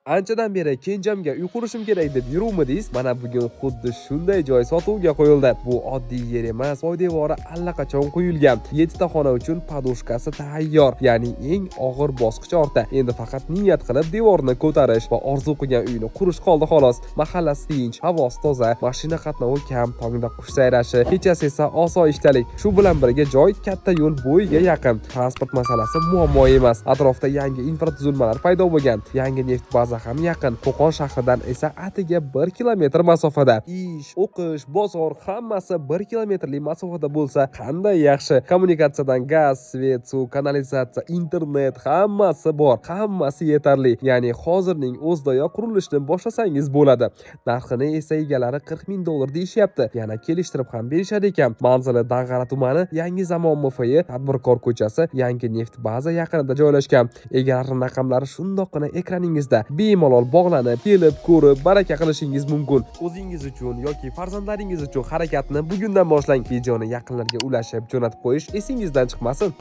Anchadan beri kenjamga uy qurishim kerak deb yuruvmidingiz? Mana bugun xuddi shunday joy sotuvga qo'yildi. Bu oddiy yer emas, poydevori allaqachon qo'yilgan. 7 ta xona uchun podushkasi tayyor. Ya'ni eng og'ir bosqich ortda. Endi faqat niyat qilib devorni ko'tarish va orzu qilgan uyni qurish qoldi xolos. Mahallasi tinch, havosi toza, mashina qatnovi kam, tongda qush sayrashi, kechasi esa osoyishtalik. Shu bilan birga joy katta yo'l bo'yiga yaqin. Transport masalasi muammo emas. Atrofda yangi infratuzilmalar paydo bo'lgan. Yangi neft baza ham yaqin. Qo'qon shahridan esa atiga 1 kilometr masofada. Ish, o'qish, bozor hammasi 1 kilometrlik masofada bo'lsa, qanday yaxshi. Kommunikatsiyadan gaz, svet, suv, kanalizatsiya, internet hammasi bor. Hammasi yetarli. Ya'ni hozirning o'zidayoq qurilishni boshlasangiz bo'ladi. Narxini esa egalari $40,000 deyishyapti. Yana kelishtirib ham berishadi ekan. Manzili Dang'ara tumani, Yangi zamon MFI, Tadbirkor ko'chasi, yangi neft baza yaqinida joylashgan. Egalarining raqamlari shundoqqina ekraningizda. Bemalol bog'lanib, kelib, ko'rib, baraka qilishingiz mumkin. O'zingiz uchun yoki farzandlaringiz uchun harakatni bugundan boshlang. Videoni yaqinlarga ulashib, jo'natib qo'yish esingizdan chiqmasin.